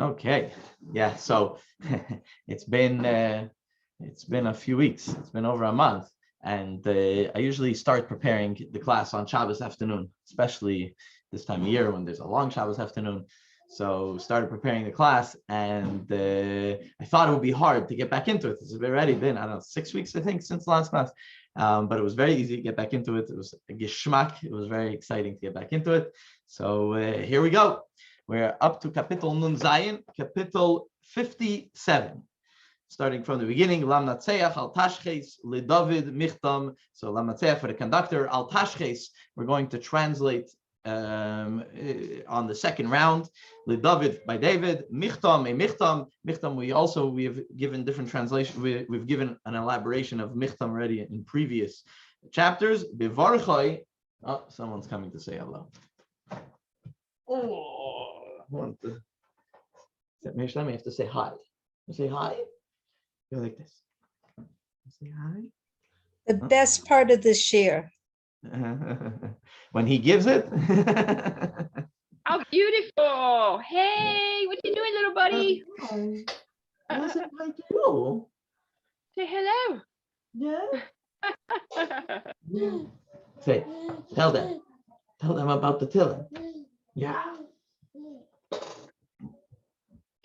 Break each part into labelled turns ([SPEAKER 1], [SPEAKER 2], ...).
[SPEAKER 1] Okay, yeah. So it's been a few weeks. It's been over a month, and I usually start preparing the class on Shabbos afternoon, especially this time of year when there's a long Shabbos afternoon. So started preparing the class, and I thought it would be hard to get back into it. It's already been, I don't know, 6 weeks, I think, since the last class. But it was very easy to get back into it. It was a geschmack. It was very exciting to get back into it. So here we go. We're up to Kapitel Nun Zayin, Kapitel 57. Starting from the beginning, Lam Natseach Al Tashches LeDavid Michtam. So Lam Natseach for the conductor, Al Tashches. We're going to translate on the second round. LeDavid by David, Michtam a Michtam. Michtam. We have given different translation. We've given an elaboration of Michtam already in previous chapters. Bivarchai. Oh, someone's coming to say hello. Oh. Want to me have to say hi. You say hi. You're like this. Say hi.
[SPEAKER 2] The best part of the share.
[SPEAKER 1] When he gives it.
[SPEAKER 3] How beautiful! Hey, what you doing, little buddy?
[SPEAKER 1] What's it like you?
[SPEAKER 3] Say hello.
[SPEAKER 1] Yeah. Say, tell them about the Tehillim. Yeah.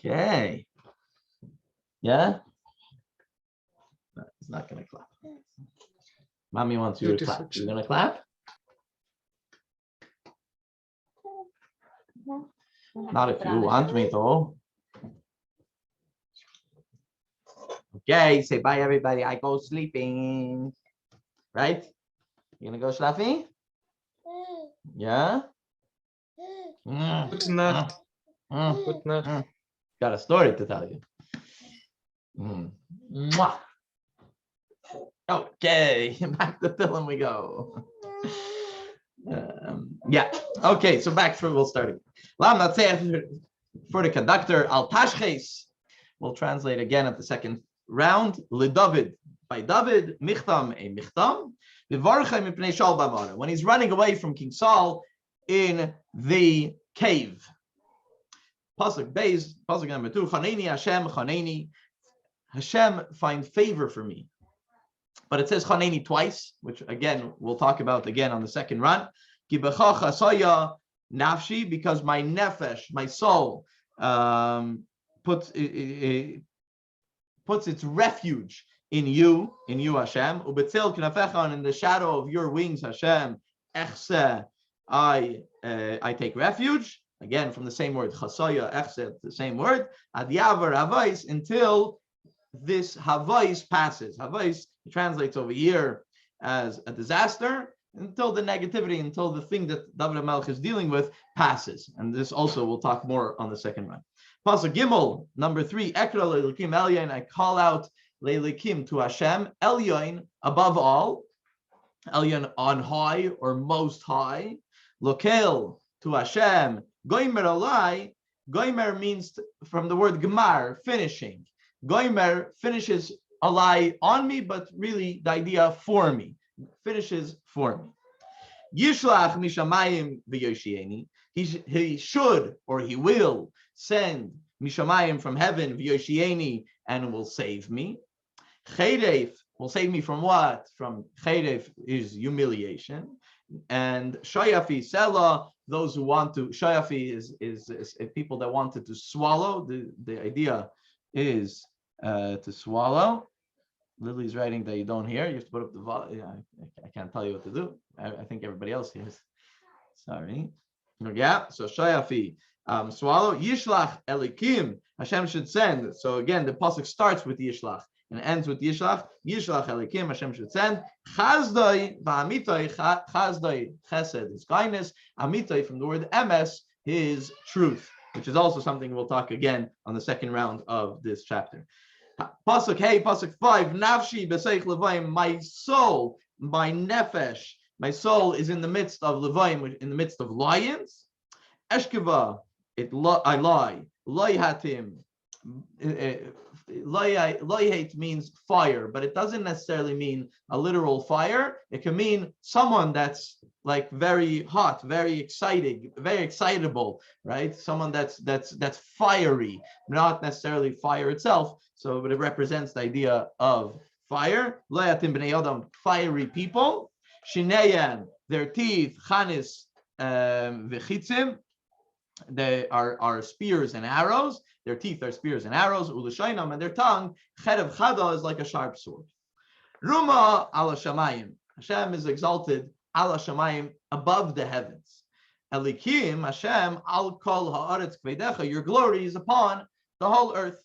[SPEAKER 1] Okay. Yeah? No, he's not going to clap. Mommy wants you to clap. You're going to clap? Not if you want me to. Okay, say bye, everybody. I go sleeping. Right? You going to go schlafen? Yeah?
[SPEAKER 4] Good night. Good night.
[SPEAKER 1] Got a story to tell you. Okay, back to Tehillim we go. Yeah. Okay, so we'll start again. Lam Natseach for the conductor, Al Tashches. We'll translate again at the second round. LeDavid by David, Michtam a Michtam. When he's running away from King Saul in the cave. Pasuk Beis, Pasuk number 2, Chaneni Hashem, Chaneni. Hashem, find favor for me. But it says Chaneni twice, which again, we'll talk about again on the second run. Ki becha chasaya nafshi, because my nefesh, my soul, puts its refuge in you Hashem. Ubetzil knafecha, and in the shadow of your wings, Hashem, echse, I take refuge. Again, from the same word, chasaya, echse, the same word. Ad yavar havais, until this havais passes. Havais translates over here as a disaster, until the negativity, until the thing that David HaMelech is dealing with passes. And this also we'll talk more on the second run. Pasuk Gimel, number 3, Ekra le'elikim elyon, I call out le'elikim to Hashem, elyon, above all, elyon, on high or most high, lokel, to Hashem, goimer alai. Goimer means from the word gemar, finishing. Goimer finishes alai, on me, but really the idea for me, finishes for me. Yishlach mishamayim v'yoshieni. He should, or he will send mishamayim from heaven v'yoshieni, and will save me. Chedef will save me from what? From chedef is humiliation, and shoyafi sela, those who want to. Shoyafi is people that wanted to swallow. The idea is to swallow. Lily's writing that you don't hear. You have to put up the volume. Yeah, I can't tell you what to do. I think everybody else hears. Sorry. Yeah. So shayafi, swallow. Yishlach elikim. Hashem should send. So again, the pasuk starts with yishlach and ends with yishlach. Yishlach elikim. Hashem should send. Chazdoi va'amitai. Chazdoi chesed is kindness. Amitai from the word emes, his truth, which is also something we'll talk again on the second round of this chapter. Pasuk hey, pasuk 5. Nafshi b'seich levayim. My soul, my nefesh, my soul is in the midst of levayim, in the midst of lions. Eshkeva, I lie. Loy hatim, loyheit means fire, but it doesn't necessarily mean a literal fire. It can mean someone that's like very hot, very exciting, very excitable, right? Someone that's fiery, not necessarily fire itself. So, but it represents the idea of fire. Loyatim bnei adam, fiery people. Shineyan, their teeth, chanis v'chitzim. They are spears and arrows. Their teeth are spears and arrows. Ulashainam, and their tongue, cherev chada, is like a sharp sword. Ruma ala shamayim. Hashem is exalted ala shamayim, above the heavens. Elikim Hashem al kol haaretz kvedecha. Your glory is upon the whole earth.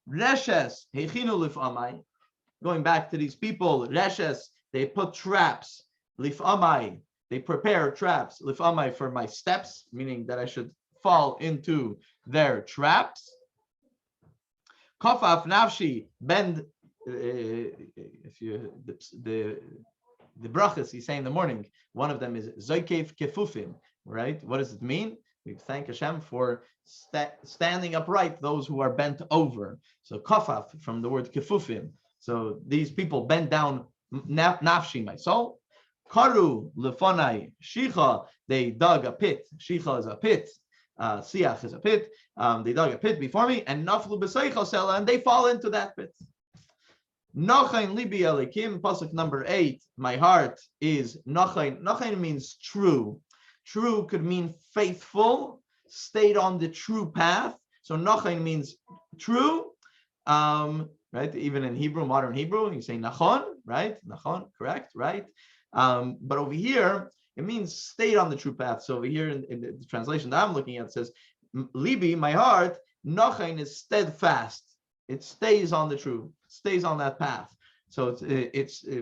[SPEAKER 1] Reshes heichinu lifamai. Going back to these people, reshes, they put traps. Lifamai, they prepare traps. Lifamai, for my steps, meaning that I should fall into their traps. Kofaf nafshi, bend. If you the brachas you say in the morning, one of them is zoikev kefufim, right? What does it mean? We thank Hashem for standing upright those who are bent over. So kofaf, from the word kefufim. So these people bend down, nafshi, my soul. Karu lefonai shicha, they dug a pit. Shicha is a pit. Siach is a pit. They dug a pit before me, and naflu b'seichel, and they fall into that pit. Nochain libi elikim, pasuk number 8. My heart is nochain. Nochain means true. True could mean faithful, stayed on the true path. So nochain means true. Right? Even in Hebrew, modern Hebrew, you say nachon, right? Nachon, correct, right? But over here, it means stayed on the true path. So over here in the translation that I'm looking at, it says, libi, my heart, nochain is steadfast. It stays on the true, stays on that path. So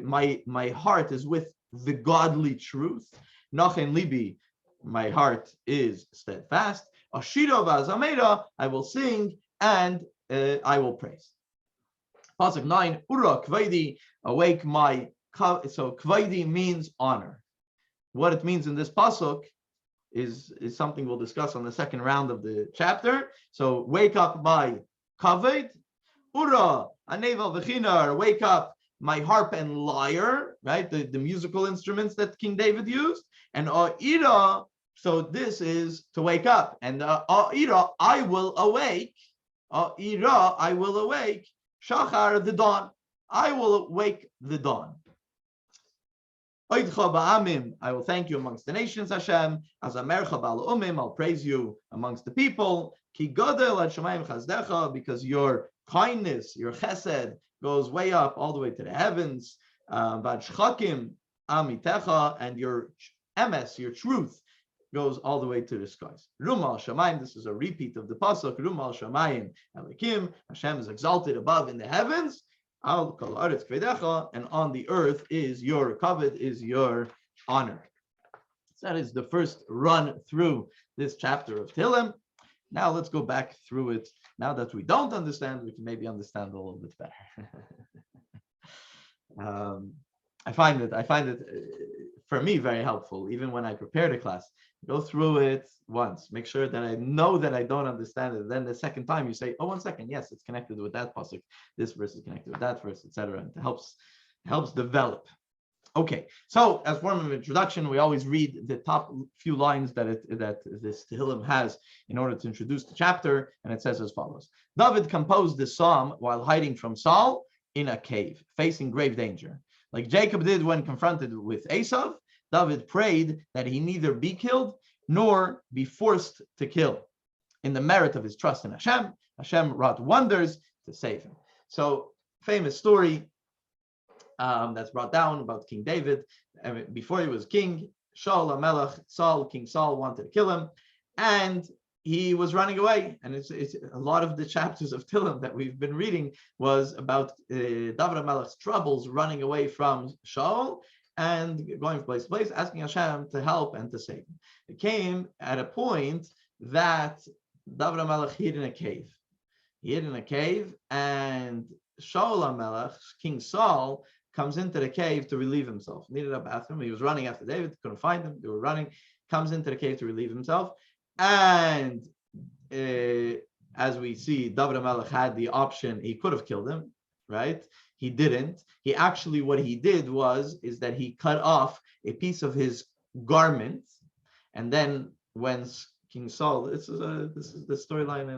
[SPEAKER 1] my heart is with the godly truth. Nochain libi, my heart is steadfast. Ashira v'azameda, I will sing and I will praise. Pasuk 9, Ura kvaidi, awake my. So kvaidi means honor. What it means in this pasuk is something we'll discuss on the second round of the chapter. So wake up my kaved, Ura aneval v'chinar, wake up my harp and lyre, right? The musical instruments that King David used, and ira. So this is to wake up, and ira, I will awake. Ira, I will awake. Shachar, the dawn. I will awake the dawn. I will thank you amongst the nations, Hashem. As amercha ba'al umim, I'll praise you amongst the people. Ki gadol ad shamayim chazdecha, because your kindness, your chesed, goes way up, all the way to the heavens. Bad shchakim amitecha, and your emes, your truth, goes all the way to the skies. Rumal shamayim, this is a repeat of the pasuk. Rumal shamayim elikim, Hashem is exalted above in the heavens. Al kol haaretz kvedecha, and on the earth is your kavod, is your honor. So that is the first run through this chapter of Tehillim. Now let's go back through it. Now that we don't understand, we can maybe understand a little bit better. I find it for me very helpful, even when I prepare the class. Go through it once, make sure that I know that I don't understand it. Then the second time you say, oh, 1 second, yes, it's connected with that pasuk, this verse is connected with that verse, etc. And it helps develop. Okay, so as form of introduction, we always read the top few lines that this Tehillim has in order to introduce the chapter, and it says as follows: David composed this psalm while hiding from Saul in a cave, facing grave danger. Like Jacob did when confronted with Esau, David prayed that he neither be killed nor be forced to kill. In the merit of his trust in Hashem, Hashem wrought wonders to save him. So, famous story that's brought down about King David. Before he was king, Shaul HaMelech, King Saul wanted to kill him, and he was running away. And it's a lot of the chapters of Tehillim that we've been reading was about David HaMelech's troubles running away from Shaul and going from place to place, asking Hashem to help and to save him. It came at a point that David HaMelech hid in a cave. He hid in a cave, and Shaul HaMelech, King Saul, comes into the cave to relieve himself. Needed a bathroom. He was running after David, couldn't find him. They were running. Comes into the cave to relieve himself, and as we see, David HaMelech had the option, he could have killed him, right? He didn't. He actually, what he did is that he cut off a piece of his garment, and then when King Saul, this is the storyline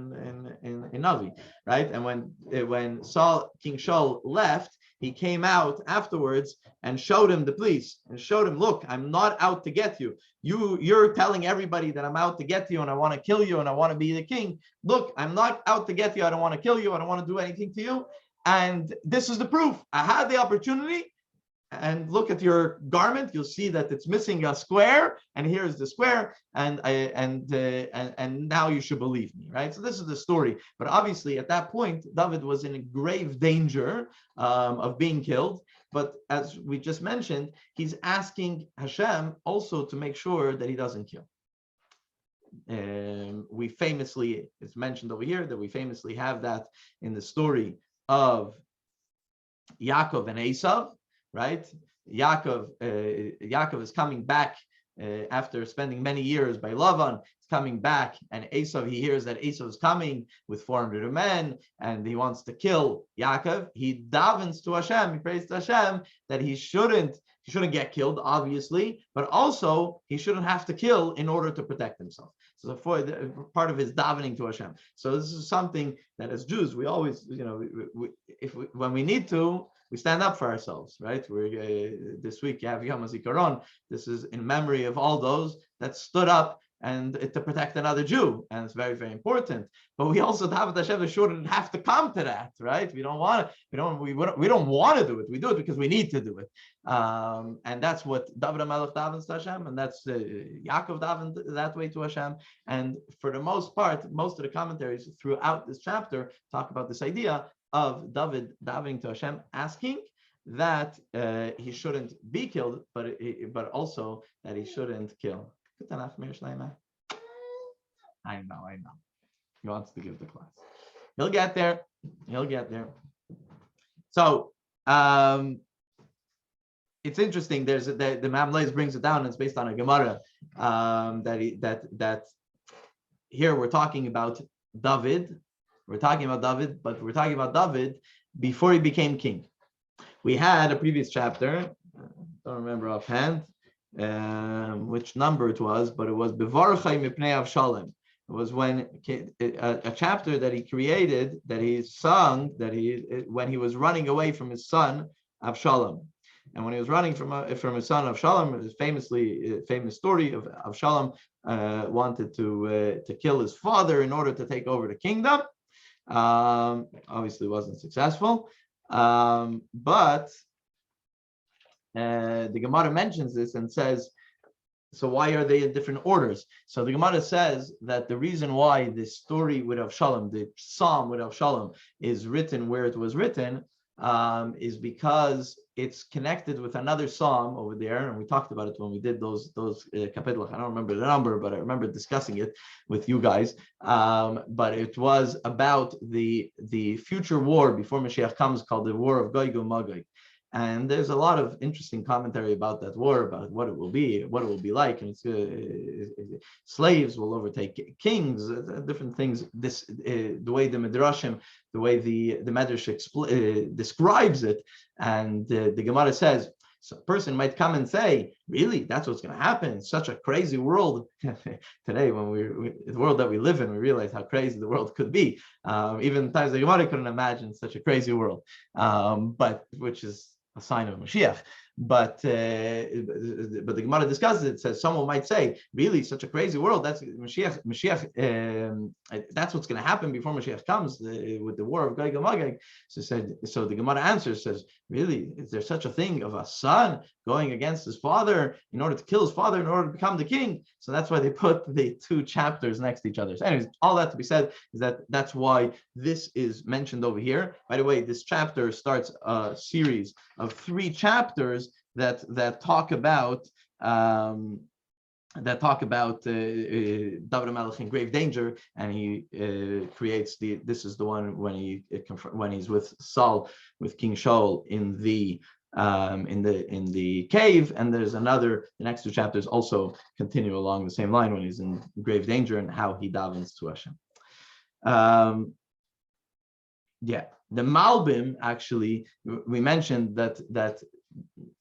[SPEAKER 1] in Navi, right? And when King Saul left, he came out afterwards and showed him the police and showed him, look, I'm not out to get you. You're telling everybody that I'm out to get you and I want to kill you and I want to be the king. Look, I'm not out to get you. I don't want to kill you. I don't want to do anything to you. And this is the proof. I had the opportunity. And look at your garment. You'll see that it's missing a square, and here's the square. And now you should believe me, right? So this is the story. But obviously, at that point, David was in grave danger of being killed. But as we just mentioned, he's asking Hashem also to make sure that he doesn't kill. We famously, it's mentioned over here that we famously have that in the story of Yaakov and Esav. Right, Yaakov is coming back after spending many years by Lavan. He's coming back, and Esav, he hears that Esav is coming with 400 men, and he wants to kill Yaakov. He davens to Hashem. He prays to Hashem that he shouldn't get killed, obviously, but also he shouldn't have to kill in order to protect himself. So part of his davening to Hashem. So this is something that as Jews we always, when we need to, we stand up for ourselves, right? We're this week you have Yom HaZikaron. This is in memory of all those that stood up and to protect another Jew, and it's very, very important. But we also have Hashem shouldn't have to come to that, right? We don't want to do it. We do it because we need to do it, and that's what David HaMelech davens to Hashem, and that's Yaakov davens that way to Hashem. And for the most part, most of the commentaries throughout this chapter talk about this idea of David davening to Hashem, asking that he shouldn't be killed, but also that he shouldn't kill. I know. He wants to give the class. He'll get there. So it's interesting. There's the Mamleis brings it down. And it's based on a Gemara that here we're talking about David. But we're talking about David before he became king. We had a previous chapter, don't remember offhand which number it was, but it was Bevarchai Mipnei Avshalom. It was when a chapter that he created, that he sung, when he was running away from his son Avshalom. And when he was running from his son Avshalom, it was famous story of Avshalom wanted to kill his father in order to take over the kingdom. Obviously wasn't successful, but the Gemara mentions this and says, so why are they in different orders? So the Gemara says that the reason why this story with Avshalom, the psalm with Avshalom, is written where it was written, is because it's connected with another psalm over there, and we talked about it when we did those kapitel. I don't remember the number, but I remember discussing it with you guys. But it was about the future war before Mashiach comes, called the War of Gog and Magog. And there's a lot of interesting commentary about that war, about what it will be like, and slaves will overtake kings, different things. The way the Midrashim, the way the Medrash describes it, and the Gemara says, so a person might come and say, really, that's what's going to happen? It's such a crazy world. Today, when the world that we live in, we realize how crazy the world could be. Even times the Gemara couldn't imagine such a crazy world, but which is a sign of Mashiach. But the Gemara discusses it. Says someone might say, really, such a crazy world. That's Mashiach. That's what's going to happen before Mashiach comes with the war of Gog and Magog. So the Gemara answers, says, really, is there such a thing of a son going against his father in order to kill his father in order to become the king? So that's why they put the two chapters next to each other. So anyways, all that to be said is that's why this is mentioned over here. By the way, this chapter starts a series of 3 chapters that talk about David HaMelech in grave danger, and he creates this is the one when he's with Saul, with King Shaul in the cave, and there's the next 2 chapters also continue along the same line when he's in grave danger and how he davens to Hashem. Yeah, the Malbim, actually, we mentioned that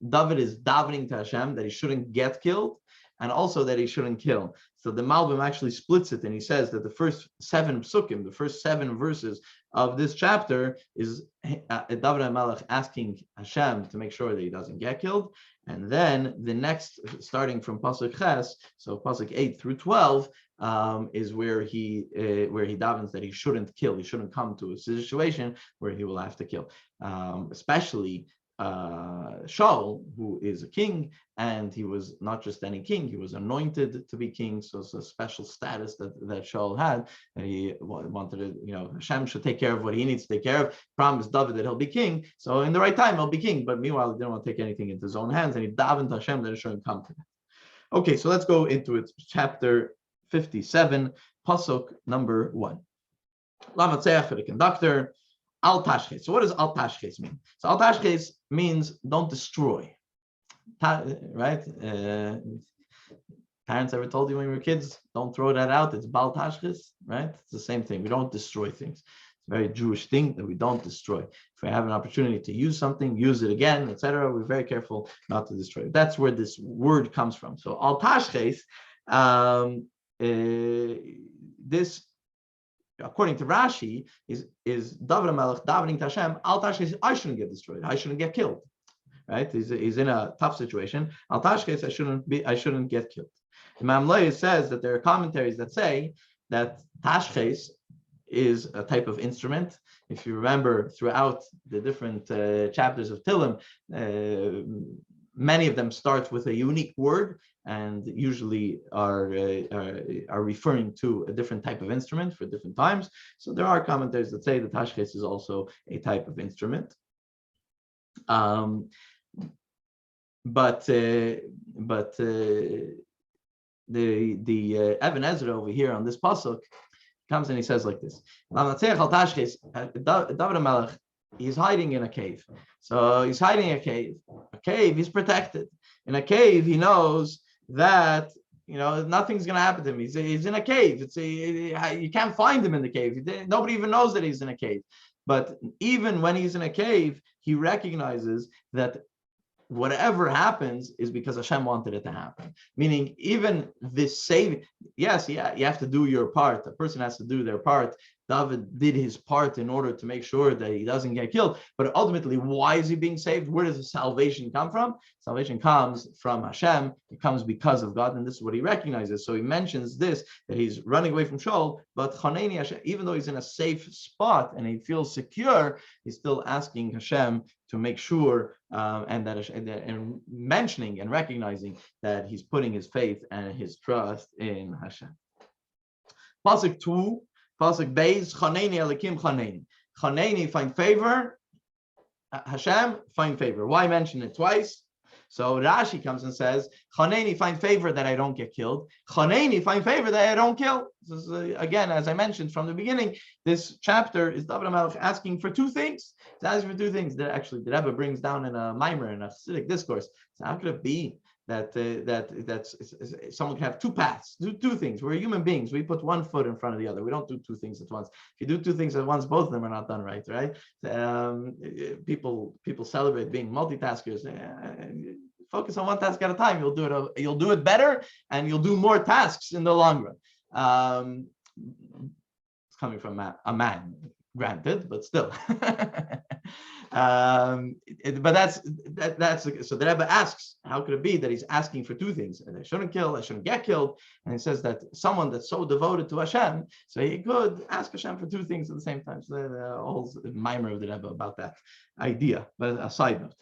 [SPEAKER 1] David is davening to Hashem that he shouldn't get killed, and also that he shouldn't kill. So the Malbim actually splits it, and he says that the first 7 psukim, the first 7 verses of this chapter, is David HaMelech asking Hashem to make sure that he doesn't get killed, and then the next, starting from pasuk Ches, so pasuk 8 through 12, is where he davens that he shouldn't kill, he shouldn't come to a situation where he will have to kill, especially Shaul, who is a king, and he was not just any king, he was anointed to be king, so it's a special status that Shaul had, and he wanted to, Hashem should take care of what he needs to take care of, promised David that he'll be king, so in the right time he'll be king, but meanwhile he didn't want to take anything into his own hands, and he davened to Hashem that it shouldn't come to that. Okay, so let's go into it, chapter 57, pasuk number 1. Lamatzeach for the conductor. Al tashches. So what does al tashches mean? So al tashches means don't destroy. Right? Parents ever told you when you were kids, don't throw that out. It's bal tashches, right? It's the same thing. We don't destroy things. It's a very Jewish thing that we don't destroy. If we have an opportunity to use something, use it again, etc. We're very careful not to destroy it. That's where this word comes from. So al tashches, this, according to Rashi, is David HaMelech davening to Hashem, al tashches, I shouldn't get destroyed, I shouldn't get killed. Right? He's in a tough situation. Al tashches, I shouldn't get killed. The Mamlei says that there are commentaries that say that tashches is a type of instrument. If you remember, throughout the different chapters of Tehillim, many of them start with a unique word and usually are referring to a different type of instrument for different times. So there are commentaries that say the tashches is also a type of instrument. But the Even Ezra over here on this pasuk comes and he says like this: David HaMelech, he's hiding in a cave. So he's hiding in a cave. A cave, he's protected. In a cave, he knows that nothing's going to happen to him. He's in a cave. You can't find him in the cave. Nobody even knows that he's in a cave. But even when he's in a cave, he recognizes that whatever happens is because Hashem wanted it to happen. Meaning, even this saving, yes, yeah, you have to do your part. A person has to do their part. David did his part in order to make sure that he doesn't get killed. But ultimately, why is he being saved? Where does the salvation come from? Salvation comes from Hashem. It comes because of God, and this is what he recognizes. So he mentions this, that he's running away from Shaul, but Chaneni Hashem, even though he's in a safe spot and he feels secure, he's still asking Hashem to make sure, and mentioning and recognizing that he's putting his faith and his trust in Hashem. Pasuk 2. Pasuk Beis, Chaneni Elikim Chaneni. Chaneni, find favor. Hashem, find favor. Why mention it twice? So Rashi comes and says, Chaneni, find favor that I don't get killed. Chaneni, find favor that I don't kill. This is, again, as I mentioned from the beginning, this chapter is David HaMelech asking for 2 things. He's asking for 2 things that actually the Rebbe brings down in a mimer, in a Hasidic discourse. So how could it be that someone can have 2 paths, do 2 things? We're human beings. We put 1 foot in front of the other. We don't do 2 things at once. If you do 2 things at once, both of them are not done right, right? People celebrate being multitaskers. Focus on 1 task at a time. You'll do it better, and you'll do more tasks in the long run. It's coming from a man, granted, but still. But that's so the Rebbe asks, how could it be that he's asking for 2 things? And I shouldn't kill, I shouldn't get killed. And he says that someone that's so devoted to Hashem, so he could ask Hashem for 2 things at the same time. So the whole mimer of the Rebbe about that idea, but a side note.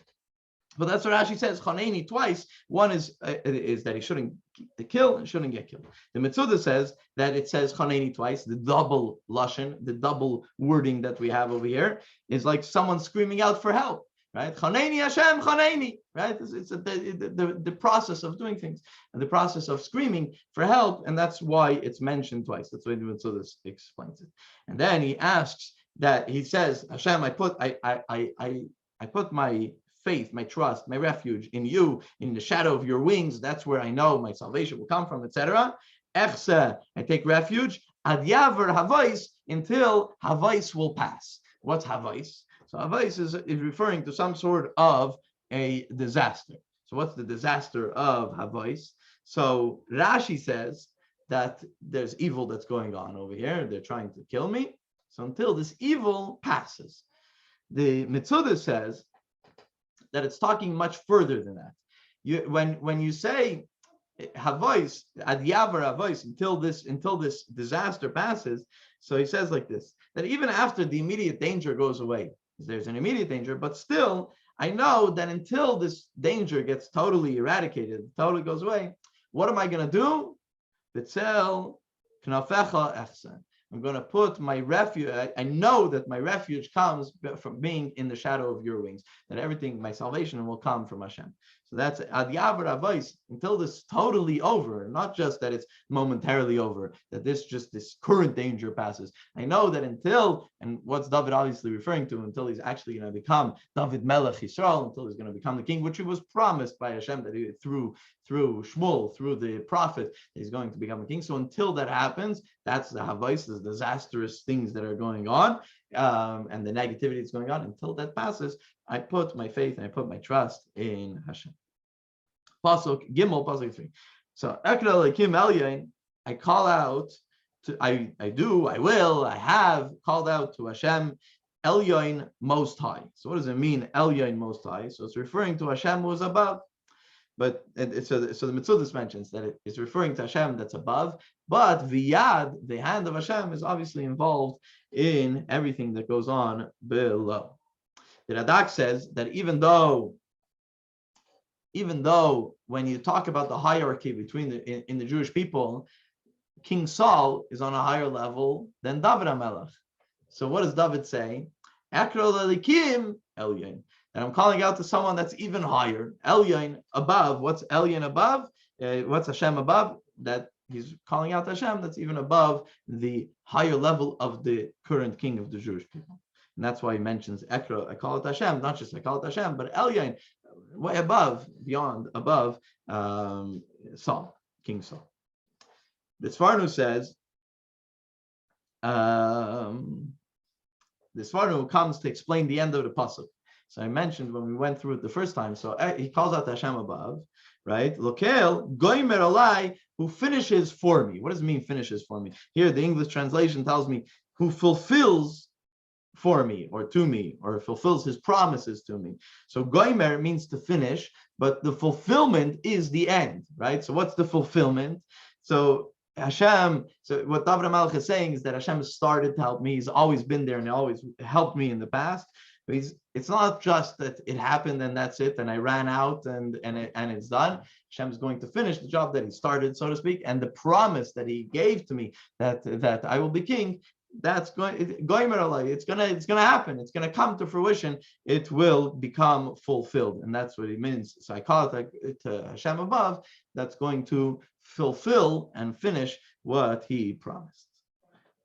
[SPEAKER 1] But that's what Rashi says, Chaneni twice. One is that he shouldn't kill and shouldn't get killed. The Metzudah says that it says Chaneni twice. The double lashon, the double wording that we have over here is like someone screaming out for help, right? Chaneni Hashem, Chaneni, right? It's the process of doing things and the process of screaming for help, and that's why it's mentioned twice. That's why the Metzudah explains it. And then he asks that, he says, Hashem, I put my faith, my trust, my refuge in you, in the shadow of your wings. That's where I know my salvation will come from, etc. Echse, I take refuge. ad yaver havais, until havais will pass. What's havais? So havais is referring to some sort of a disaster. So what's the disaster of havais? So Rashi says that there's evil that's going on over here. They're trying to kill me. So until this evil passes. The Mitzudah says that it's talking much further than that. When you say havos ad yaver havos, until this disaster passes, so he says like this, that even after the immediate danger goes away, there's an immediate danger, but still I know that until this danger gets totally eradicated, totally goes away, what am I going to do? B'tzel knafecha echsen. I'm going to put my refuge. I know that my refuge comes from being in the shadow of your wings, that everything, my salvation will come from Hashem. So that's ad yaver avos, until this is totally over, not just that it's momentarily over, that this current danger passes. I know that until, and what's David obviously referring to, until he's actually going to become David Melech Yisrael, until he's going to become the king, which he was promised by Hashem that through Shmuel, through the prophet, he's going to become a king. So until that happens, that's the havos, the disastrous things that are going on, and the negativity that's going on. Until that passes, I put my faith and I put my trust in Hashem. Pasuk Gimel, Pasuk 3. So Ekra Lekim Elyon, I call out to, I have called out to Hashem, Elyon Most High. So what does it mean, Elyon Most High? So it's referring to Hashem who is above. But so the Mitzudas mentions that it's referring to Hashem that's above, but V'yad, the hand of Hashem, is obviously involved in everything that goes on below. The Radak says that even though when you talk about the hierarchy between in the Jewish people, King Saul is on a higher level than David HaMelech. So what does David say? Ekro lelikim Elyon. And I'm calling out to someone that's even higher. Elyon above. What's Elyon above? What's Hashem above? That he's calling out to Hashem that's even above the higher level of the current king of the Jewish people. And that's why he mentions Ekra. I call it Hashem, not just I call it Hashem, but Elyon, way above, above Saul, King Saul. The Sforno says, the Sforno comes to explain the end of the pasuk. So I mentioned when we went through it the first time. So he calls out Hashem above, right? Lokel goimer alai, who finishes for me. What does it mean, finishes for me? Here, the English translation tells me who fulfills for me, or to me, or fulfills his promises to me. So goimer means to finish, but the fulfillment is the end, right? So what's the fulfillment? So Hashem, so what David HaMelech is saying is that Hashem has started to help me. He's always been there and always helped me in the past. But it's not just that it happened and that's it, and I ran out and it's done. Hashem is going to finish the job that he started, so to speak, and the promise that he gave to me that I will be king. That's going it's gonna happen. It's gonna come to fruition. It will become fulfilled, and that's what it means. So I call it to Hashem above. That's going to fulfill and finish what he promised.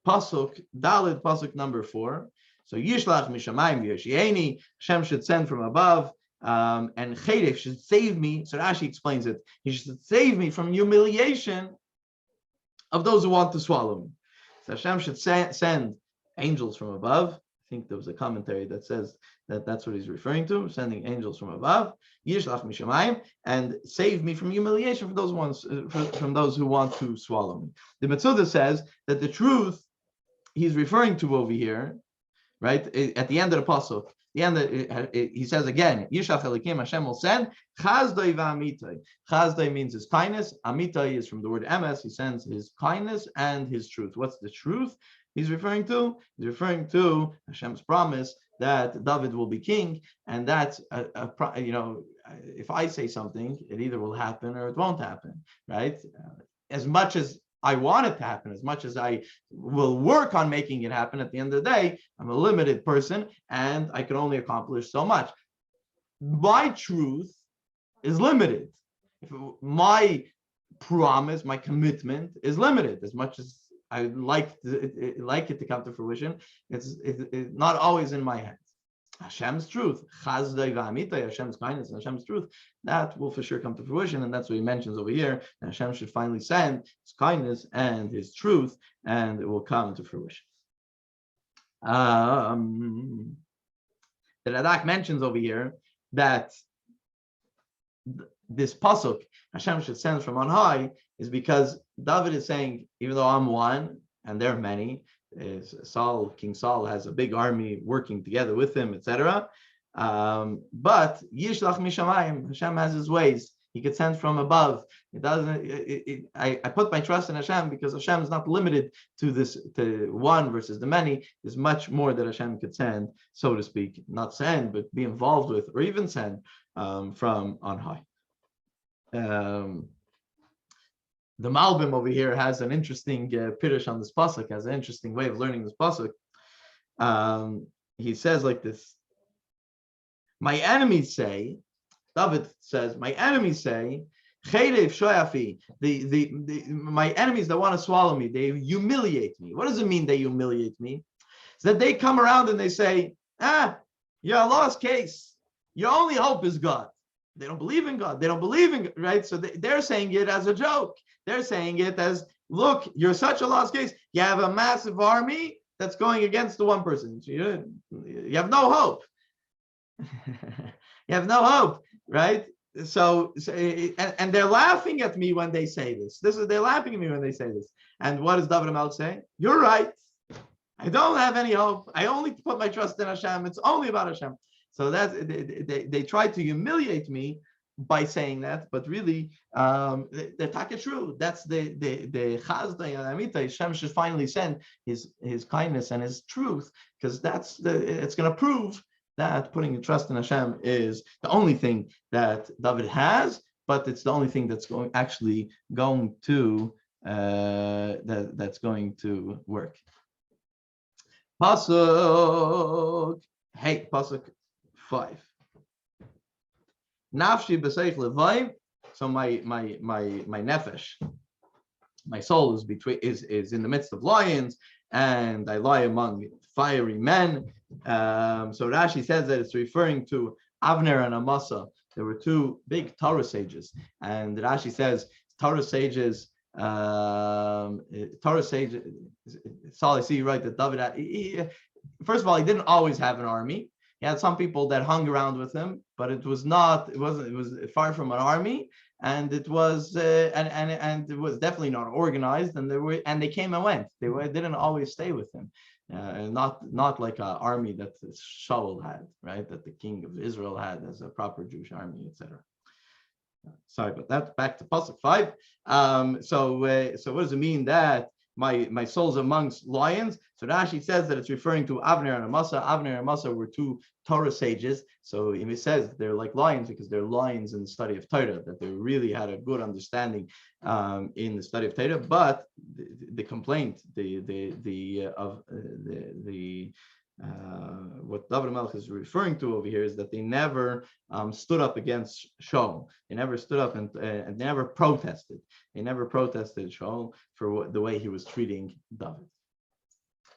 [SPEAKER 1] Pasuk Dalit, pasuk number 4. So Yishlach Mishamayim V'Yoshieni, Hashem should send from above, and Chedek should save me. So Rashi explains it. He should save me from humiliation of those who want to swallow me. So Hashem should send angels from above. I think there was a commentary that says that that's what he's referring to, sending angels from above. Yishlach Mishamayim, and save me from humiliation from those who want to swallow me. The Mitzudah says that the truth he's referring to over here, right, at the end of the pasuk, he says again, Yishach Elikim, Hashem will send Chazdoi v'Amitai. Chazdoi means his kindness. Amitai is from the word emes. He sends his kindness and his truth. What's the truth he's referring to? He's referring to Hashem's promise that David will be king, and that's if I say something, it either will happen or it won't happen, right? As much as I want it to happen, as much as I will work on making it happen, at the end of the day, I'm a limited person and I can only accomplish so much. My truth is limited. My promise, my commitment is limited. As much as I like it to come to fruition, it's not always in my hands. Hashem's truth, Chazdai v'amitai, Hashem's kindness and Hashem's truth, that will for sure come to fruition, and that's what he mentions over here. And Hashem should finally send His kindness and His truth, and it will come to fruition. The Radak mentions over here that this pasuk, Hashem should send from on high, is because David is saying, even though I'm one and there are many, King Saul has a big army working together with him, etc. But Yishlach Mishamayim, Hashem has His ways. He could send from above. It doesn't. I put my trust in Hashem because Hashem is not limited to this, to one versus the many. There's much more that Hashem could send, so to speak, not send, but be involved with, or even send from on high. The Malbim over here has an interesting pirush on this pasuk, has an interesting way of learning this pasuk. He says like this: my enemies say, David says, my enemies say, my enemies that want to swallow me, they humiliate me. What does it mean they humiliate me? It's that they come around and they say, you're a lost case. Your only hope is God. They don't believe in God. They don't believe in, right? So they're saying it as a joke. They're saying it as, look, you're such a lost case. You have a massive army that's going against the one person. So you have no hope. You have no hope, right? So and they're laughing at me when they say this. They're laughing at me when they say this. And what does David HaMelech say? You're right. I don't have any hope. I only put my trust in Hashem. It's only about Hashem. So that they try to humiliate me by saying that, but really, they're talking true. That's the Chazdai and Amita. Hashem should finally send His kindness and His truth, because it's going to prove that putting your trust in Hashem is the only thing that David has, but it's the only thing that's going to that's going to work. Pasuk 5. Nafshi b'seich levay. So my nefesh, my soul is in the midst of lions, and I lie among fiery men. So Rashi says that it's referring to Avner and Amasa. There were two big Torah sages, and Rashi says Torah sages. So I see right that David first of all, he didn't always have an army. He had some people that hung around with him, but it was far from an army, and it was and it was definitely not organized, and they came and went. They didn't always stay with him. Not like an army that Shaul had, right? That the king of Israel had as a proper Jewish army, etc. Sorry about that. Back to Pasuk 5. So what does it mean that my soul's amongst lions? So Rashi says that it's referring to Avner and Amasa. Avner and Amasa were two Torah sages. So he says they're like lions because they're lions in the study of Torah, that they really had a good understanding in the study of Torah. But the complaint, what David HaMelech is referring to over here is that they never stood up against Shaul. They never stood up and never protested. They never protested Shaul for the way he was treating David.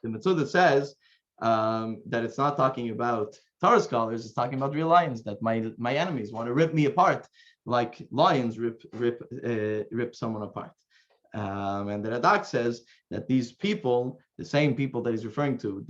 [SPEAKER 1] The Metzudah says that it's not talking about Torah scholars, it's talking about real lions, that my enemies want to rip me apart like lions rip someone apart. And the Radak says that these people, the same people that he's referring to,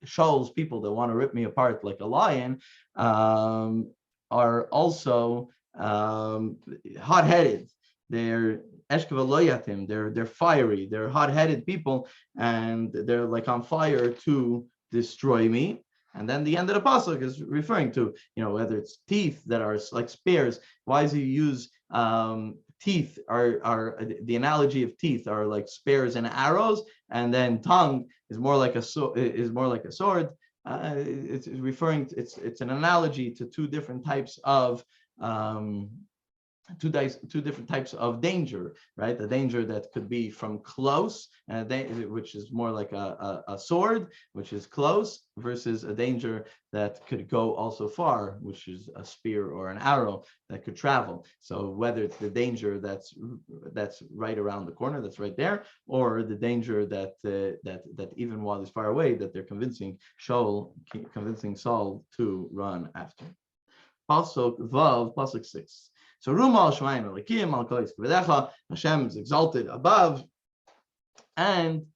[SPEAKER 1] Shaul's people that want to rip me apart like a lion, are also hot-headed. They're eshkevaloyatim. They're fiery. They're hot-headed people, and they're like on fire to destroy me. And then the end of the pasuk is referring to, whether it's teeth that are like spears. Why does he use teeth? Are the analogy of teeth are like spears and arrows, and then tongue is more like a sword. It's referring to, it's an analogy to two different types of two different types of danger, right? The danger that could be from close, which is more like a sword, which is close, versus a danger that could go also far, which is a spear or an arrow that could travel. So whether it's the danger that's right around the corner, that's right there, or the danger that even while he's far away, that they're convincing Saul to run after. Pasuk Vav, Pasuk 6. So Ruma al Shemaim Elikim al Kolis Kvedecha, Hashem is exalted above, and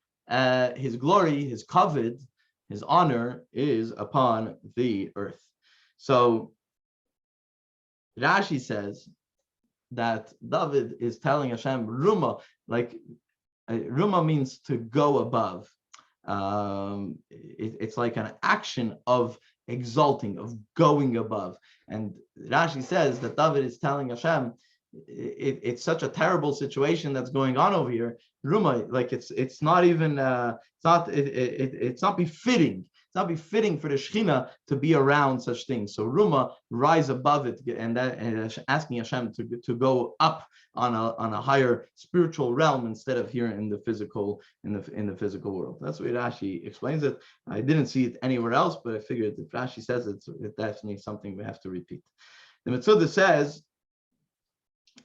[SPEAKER 1] his glory, his kavod, his honor is upon the earth. So Rashi says that David is telling Hashem, Ruma, like Ruma means to go above. It's like an action of exalting, of going above. And Rashi says that David is telling Hashem, it's such a terrible situation that's going on over here. Ruma, like it's not even it's not befitting. It's not befitting for the Shekhinah to be around such things. So Ruma, rise above it, and asking Hashem to go up on a higher spiritual realm instead of here in the physical physical world. That's the way Rashi explains it. I didn't see it anywhere else, but I figured if Rashi says it, it's definitely something we have to repeat. The Mitzvah says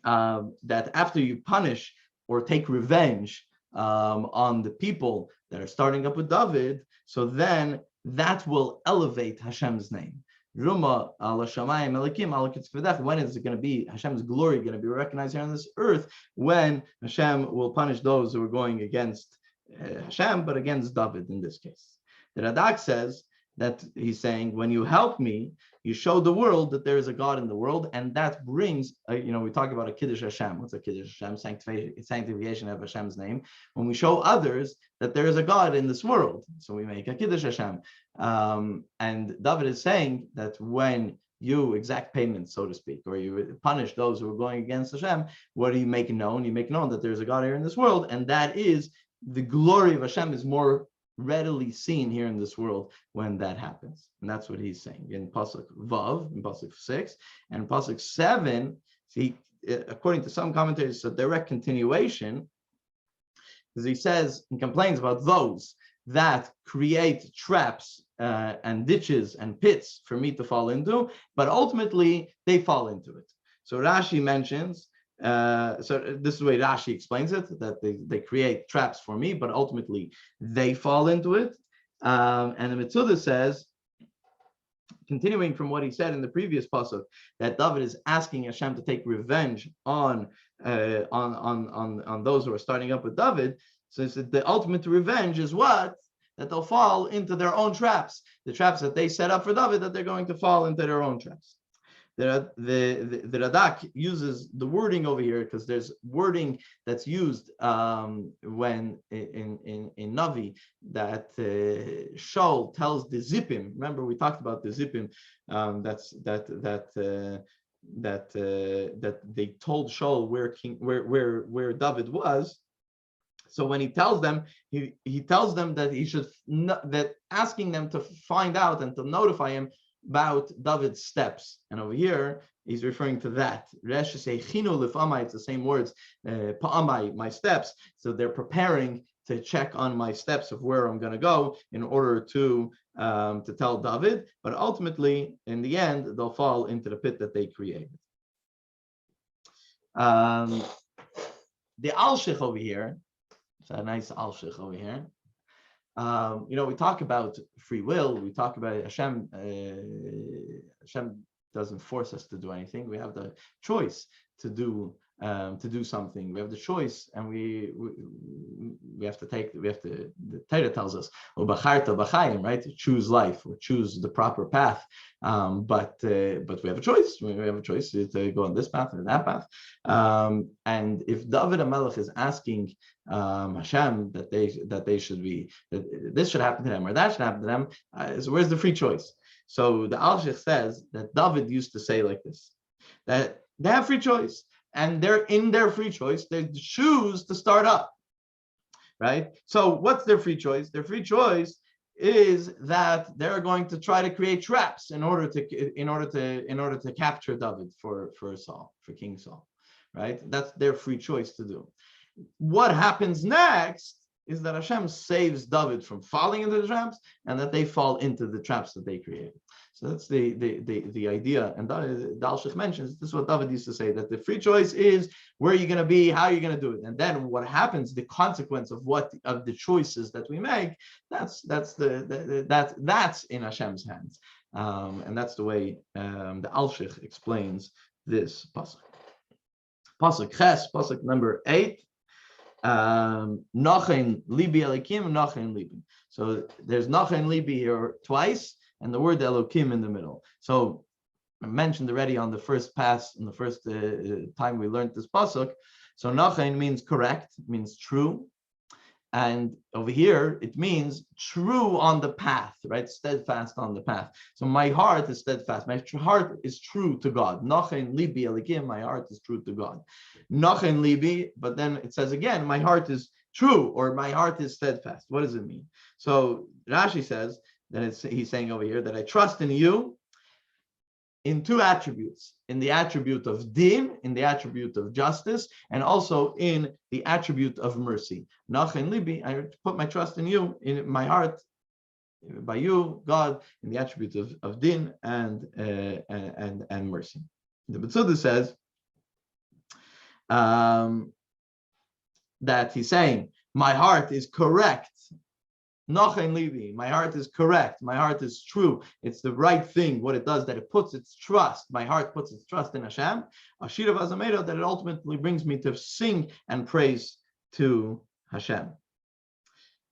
[SPEAKER 1] that after you punish or take revenge on the people that are starting up with David, so then that will elevate Hashem's name. Ruma ala shamayim elikim ala kitzvedech. When is it going to be Hashem's glory going to be recognized here on this earth? When Hashem will punish those who are going against Hashem, but against David in this case. The Radak says that he's saying, when you help me, you show the world that there is a God in the world, and that brings, we talk about a Kiddush Hashem. What's a Kiddush Hashem? Sanctification of Hashem's name. When we show others that there is a God in this world, so we make a Kiddush Hashem. And David is saying that when you exact payment, so to speak, or you punish those who are going against Hashem, what do you make known? You make known that there is a God here in this world, and that is the glory of Hashem is more readily seen here in this world when that happens. And that's what he's saying in Pasuk Vav, in Pasuk 6, and in Pasuk 7, according to some commentators, it's a direct continuation, because he says and complains about those that create traps and ditches and pits for me to fall into, but ultimately they fall into it. So Rashi mentions, so this is the way Rashi explains it, that they create traps for me, but ultimately they fall into it. And the Mitzvah says, continuing from what he said in the previous pasuk, that David is asking Hashem to take revenge on those who are starting up with David. So the ultimate revenge is what? That they'll fall into their own traps, the traps that they set up for David, that they're going to fall into their own traps. The Radak uses the wording over here because there's wording that's used when in Navi that Shaul tells the Zippim. Remember, we talked about the Zippim. That they told Shaul where David was. So when he tells them, he tells them that he should that asking them to find out and to notify him about David's steps. And over here, he's referring to that. It's the same words, pa'amai, my steps. So they're preparing to check on my steps of where I'm going to go in order to tell David. But ultimately, in the end, they'll fall into the pit that they created. The Al-Shich over here, it's a nice Al-Shich over here. We talk about free will. We talk about Hashem. Hashem doesn't force us to do anything. We have the choice to do something. We have the choice, and we have to take. The Torah tells us, "Ubacharta b'chaim," right? To choose life or choose the proper path. But we have a choice. We have a choice to go on this path or that path. And if David HaMelech is asking Hashem that they should be, that this should happen to them or that should happen to them, so where's the free choice? So the Al-Shich says that David used to say like this, that they have free choice, and they're in their free choice, they choose to start up, right? So what's their free choice? Their free choice is that they're going to try to create traps in order to capture David for King Saul. right? That's their free choice to do. What happens next is that Hashem saves David from falling into the traps, and that they fall into the traps that they created. So that's the idea. And Dalshich mentions, this is what David used to say, that the free choice is where you're going to be, how you're going to do it. And then what happens, the consequence of the choices that we make, that's in Hashem's hands. And that's the way the Alshich explains this pasuk. Pasuk Ches, pasuk number 8. Nachen libi Elokim, Nachen libi. So there's Nachen libi here twice, and the word Elokim in the middle. So I mentioned already on the first pass, in the first time we learned this pasuk. So Nachen means correct, means true. And over here, it means true on the path, right? Steadfast on the path. So my heart is steadfast. My heart is true to God. Nachen libi Elokim, my heart is true to God. Nachen libi, but then it says again, my heart is true, or my heart is steadfast. What does it mean? So Rashi says that he's saying over here that I trust in you in two attributes, in the attribute of din, in the attribute of justice, and also in the attribute of mercy. Nachen libi, I put my trust in you, in my heart, by you, God, in the attribute of din and mercy. The Betzudah says that he's saying, my heart is correct. Nachen libi, my heart is correct. My heart is true. It's the right thing. What it does, that it puts its trust. My heart puts its trust in Hashem. Ashira v'azameda, that it ultimately brings me to sing and praise to Hashem.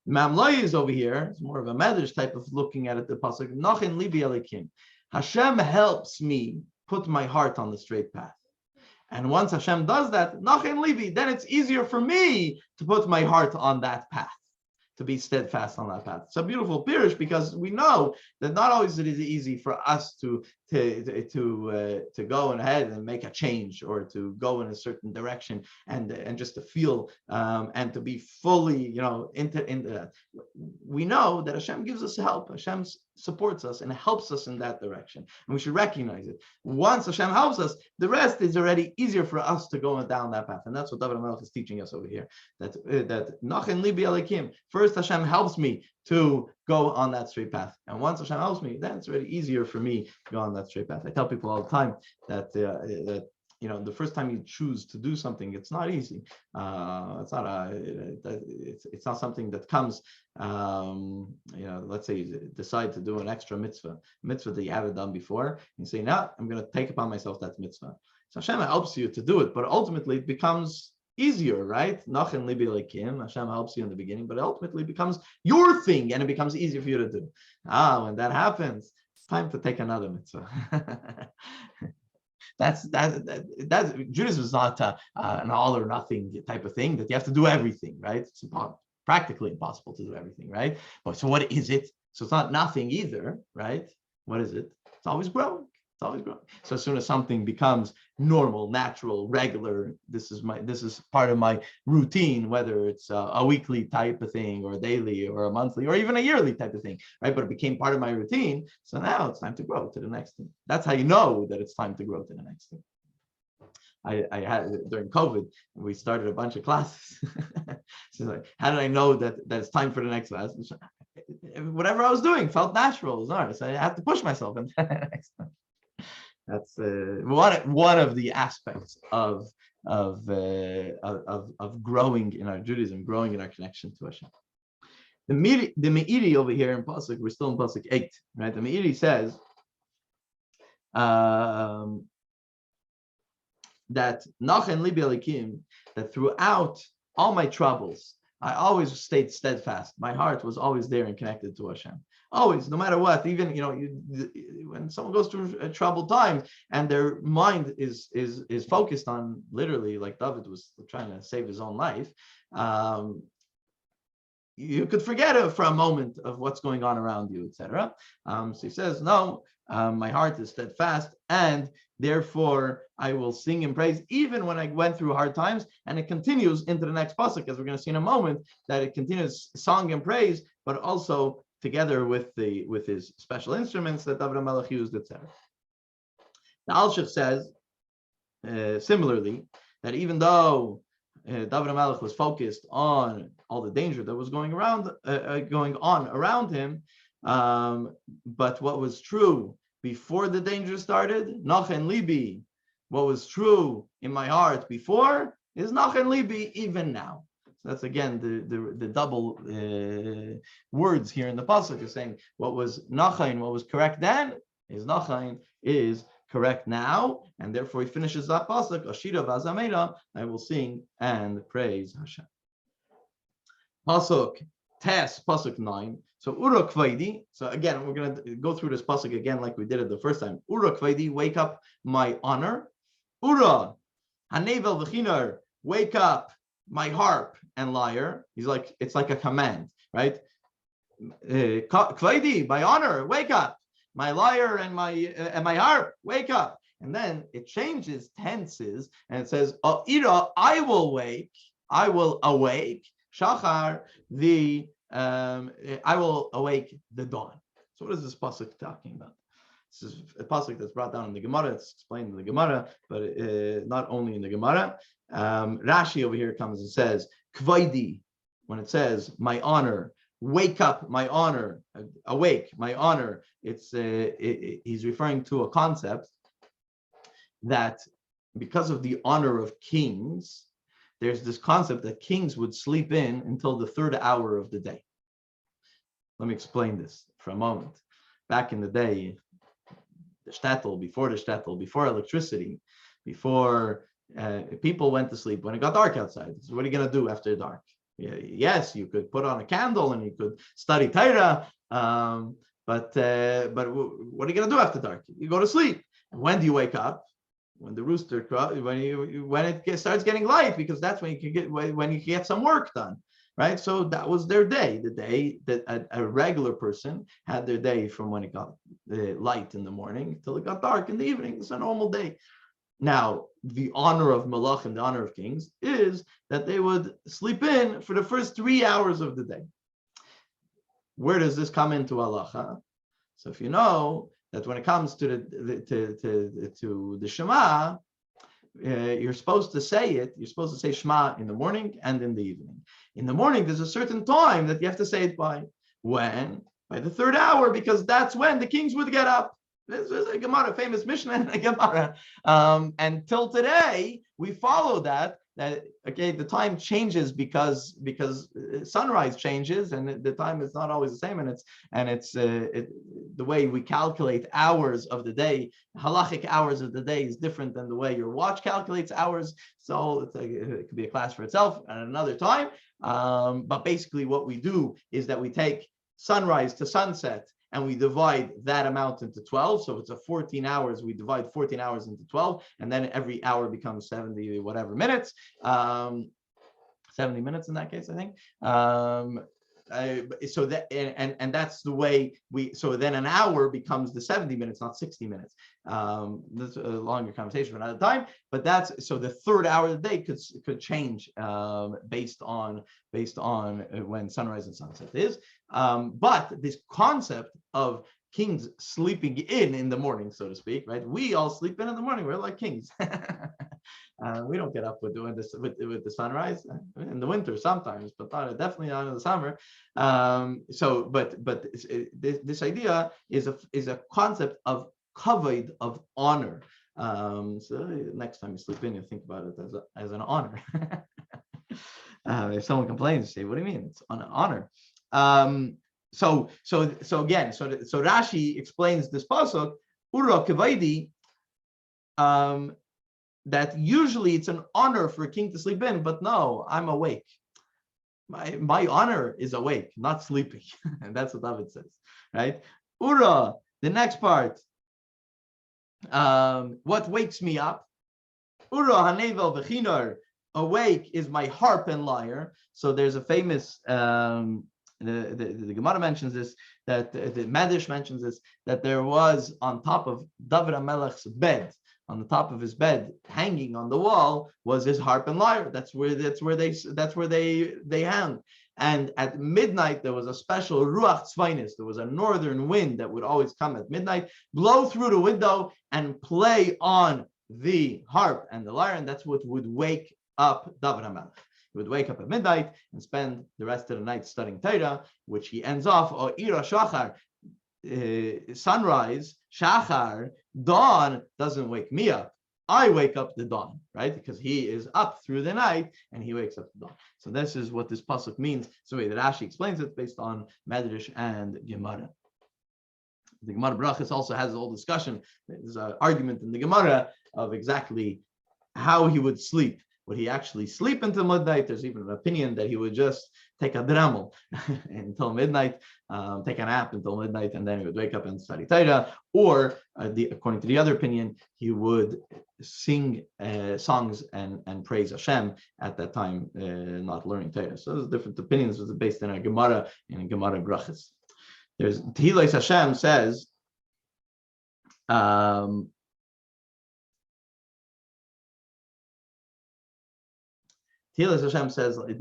[SPEAKER 1] Mamloi is over here. It's more of a medrash type of looking at it. The pasuk Nachen libi Elokim. Hashem helps me put my heart on the straight path. And once Hashem does that, Nachen libi, then it's easier for me to put my heart on that path, to be steadfast on that path. It's a beautiful pirush, because we know that not always it is easy for us to go ahead and make a change, or to go in a certain direction, and just to feel and to be fully, into that. We know that Hashem gives us help. Hashem supports us and helps us in that direction, and we should recognize it. Once Hashem helps us, the rest is already easier for us to go down that path, and that's what David HaMelech is teaching us over here. That Nachen libi Elokim. First, Hashem helps me to go on that straight path, and once Hashem helps me, then it's already easier for me to go on that straight path. I tell people all the time that the first time you choose to do something, it's not easy. It's not something that comes. Let's say you decide to do an extra mitzvah that you haven't done before. You say, "No, I'm going to take upon myself that mitzvah." So Hashem helps you to do it, but ultimately it becomes easier, right? Nachen libi Elokim. Hashem helps you in the beginning, but ultimately it becomes your thing, and it becomes easier for you to do. When that happens, it's time to take another mitzvah. That's Judaism is not an all or nothing type of thing, that you have to do everything, right? It's practically impossible to do everything, right? But so what is it? So it's not nothing either, right? What is it? It's always growing. It's always growing. So as soon as something becomes normal, natural, regular, this is part of my routine, whether it's a weekly type of thing, or a daily, or a monthly, or even a yearly type of thing, right? But it became part of my routine. So now it's time to grow to the next thing. That's how you know that it's time to grow to the next thing. I had, during COVID, we started a bunch of classes. So like, how did I know that it's time for the next class? Whatever I was doing felt natural. It was nice. So I had to push myself into the next one. That's one of the aspects of growing in our Judaism, growing in our connection to Hashem. The Meiri over here in pasuk, we're still in pasuk 8, right? The Meiri says that Nachen libi Elokim, that throughout all my troubles, I always stayed steadfast. My heart was always there and connected to Hashem. Always, no matter what. Even when someone goes through a troubled time and their mind is focused on, literally, like David was trying to save his own life, you could forget it for a moment of what's going on around you, etc. So he says, no, my heart is steadfast, and therefore I will sing and praise even when I went through hard times. And it continues into the next pasuk, as we're going to see in a moment, that it continues song and praise, but also together with his special instruments that David HaMelech used, etc. The Alshich says, similarly, that even though David HaMelech was focused on all the danger that was going on around him, but what was true before the danger started, Nachen Libi, what was true in my heart before is Nachen Libi even now. So that's again the double words here in the pasuk is saying what was Nachen, what was correct then is Nachen is correct now, and therefore he finishes that pasuk, Ashira v'Azamela, I will sing and praise Hashem. Pasuk Tes, pasuk 9. So Ura Kvaidi. So again, we're going to go through this pasuk again like we did it the first time. Ura Kvaidi, wake up my honor. Ura Hanevel v'chinar, wake up my harp and lyre. He's like, it's like a command, right? Kvaidi, my honor, wake up. My lyre and my harp, wake up. And then it changes tenses and it says, Ira, I will wake, I will awake. Shachar, I will awake the dawn. So what is this pasuk talking about? This is a pasuk that's brought down in the Gemara. It's explained in the Gemara, but not only in the Gemara. Rashi over here comes and says, Kvaidi, when it says, my honor, wake up, my honor, awake, my honor. He's referring to a concept that because of the honor of kings, there's this concept that kings would sleep in until the third hour of the day. Let me explain this for a moment. Back in the day, the shtetl, before electricity, before people went to sleep when it got dark outside. So what are you going to do after dark? Yes, you could put on a candle and you could study Torah, but what are you going to do after dark? You go to sleep. And when do you wake up? When the rooster crows, when it starts getting light, because that's when you can get some work done, right? So that was their day. The day that a regular person had their day from when it got light in the morning till it got dark in the evening. It's a normal day. Now, the honor of Malachim, the honor of kings, is that they would sleep in for the first 3 hours of the day. Where does this come into halacha? So if you know that when it comes to the Shema, you're supposed to say it. You're supposed to say Shema in the morning and in the evening. In the morning, there's a certain time that you have to say it by. When? By the third hour, because that's when the kings would get up. This is a Gemara, famous Mishnah in a Gemara. Until today, we follow that okay, the time changes because sunrise changes and the time is not always the same, and it's the way we calculate hours of the day, halachic hours of the day is different than the way your watch calculates hours. So it could be a class for itself at another time. But basically, what we do is that we take sunrise to sunset and we divide that amount into 12. So it's a 14 hours. We divide 14 hours into 12, and then every hour becomes 70 whatever minutes. 70 minutes in that case, I think. So that and that's the way so then an hour becomes the 70 minutes, not 60 minutes. That's a longer conversation for another time, but that's so the third hour of the day could change based on when sunrise and sunset is. But this concept of kings sleeping in the morning, so to speak, right? We all sleep in the morning. We're like kings. We don't get up with doing this with the sunrise in the winter sometimes, but definitely not in the summer. But this idea is a concept of kavod, of honor. So next time you sleep in, you think about it as an honor. If someone complains, say, "What do you mean? It's an honor." So Rashi explains this pasuk, Ura Kevaidi, that usually it's an honor for a king to sleep in, but no, I'm awake. My honor is awake, not sleeping. And that's what David says, right? Ura, the next part, what wakes me up? Ura hanevel v'chinar, awake is my harp and lyre. So there's a famous, the Gemara mentions this, that the Medrash mentions this, that there was on top of David HaMelech's bed, on the top of his bed, hanging on the wall, was his harp and lyre. That's where they hang. And at midnight there was a special ruach tzvainis. There was a northern wind that would always come at midnight, blow through the window and play on the harp and the lyre, and that's what would wake up David HaMelech. He would wake up at midnight and spend the rest of the night studying Torah, which he ends off, or Ira Shachar, sunrise, Shachar, dawn doesn't wake me up. I wake up the dawn, right? Because he is up through the night and he wakes up the dawn. So this is what this pasuk means. So the way that Rashi explains it based on Medrash and Gemara. The Gemara Brachas also has a whole discussion. There's an argument in the Gemara of exactly how he would sleep. Would he actually sleep until midnight? There's even an opinion that he would just take a dramel until midnight, take a nap until midnight, and then he would wake up and study Torah. Or, according to the other opinion, he would sing songs and praise Hashem at that time, not learning Torah. So there's different opinions. This is based in a Gemara and a Gemara Brachas. There's Tehillim Hashem says. Tehillim Hashem says like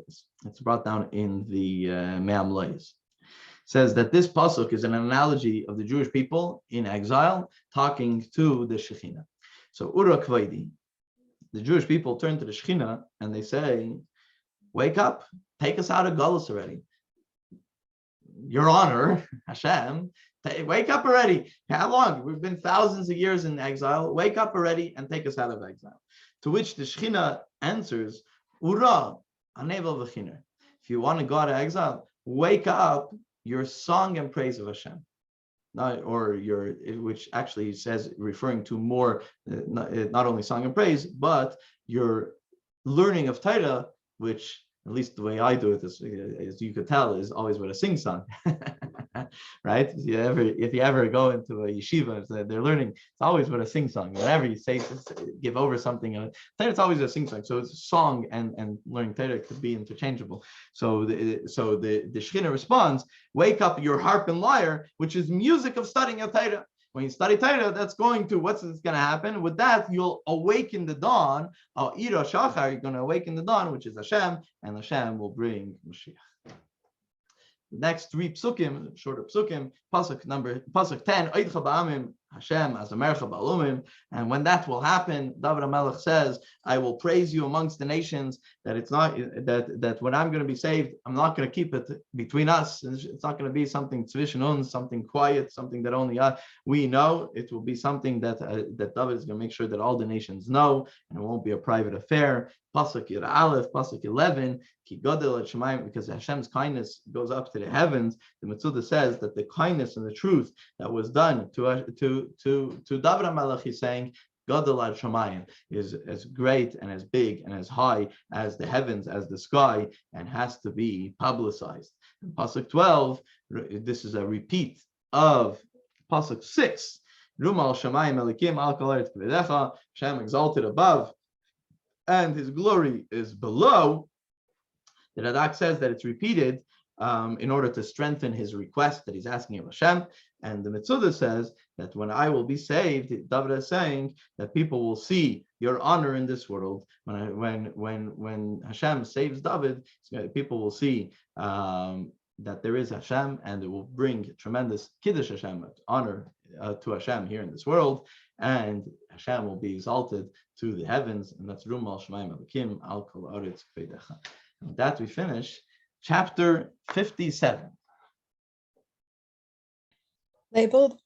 [SPEAKER 1] this. It's brought down in the Me'am Lois. Says that this pasuk is an analogy of the Jewish people in exile talking to the Shekhinah. So Ura Kvaidi, the Jewish people turn to the Shekhinah and they say, "Wake up, take us out of Galus already. Your honor, Hashem, wake up already. How long? We've been thousands of years in exile. Wake up already and take us out of exile." To which the Shekhinah answers, Ura, Anevel V'chiner. If you want to go out of exile, wake up your song and praise of Hashem. Which actually says, referring to more, not only song and praise, but your learning of Torah, which, at least the way I do it, is, as you could tell, is always with a sing-song, right? If you ever go into a yeshiva, they're learning, it's always with a sing-song. Whenever you say, give over something, it's always a sing-song. So it's song and learning Torah could be interchangeable. So the Shekhinah responds, wake up your harp and lyre, which is music of studying of Torah. When you study Torah, what's going to happen? With that, you'll awaken the dawn. Ira Shachar, you're going to awaken the dawn, which is Hashem, and Hashem will bring Mashiach. The next three psukim, shorter psukim, pasuk 10, Oidcha ba'amim, Hashem as a mercha ba'alumim, and when that will happen, David HaMelech says, I will praise you amongst the nations, that it's not, that when I'm going to be saved, I'm not going to keep it between us. It's not going to be something zwischen uns, something quiet, something that only we know. It will be something that David is going to make sure that all the nations know, and it won't be a private affair. Pasuk Yud Aleph, Pasuk 11, Ki Godel et Shemayim, because Hashem's kindness goes up to the heavens. The Metzudah says that the kindness and the truth that was done to David HaMelech, he's saying, Godel et Shemayim is as great and as big and as high as the heavens, as the sky, and has to be publicized. In Pasuk 12, this is a repeat of Pasuk 6, Rumal Shemayim Elikim Al Kol Eretz Kvedecha, Hashem exalted above, and his glory is below. The Radak says that it's repeated in order to strengthen his request that he's asking of Hashem. And the Metzudah says that when I will be saved, David is saying that people will see your honor in this world. When Hashem saves David, people will see that there is Hashem, and it will bring tremendous kiddush Hashem, honor to Hashem here in this world, and Hashem will be exalted to the heavens, and that's Rumal Shemayim Elikim Al Kol Aretz Kvedecha. With that, we finish chapter 57.
[SPEAKER 2] Labeled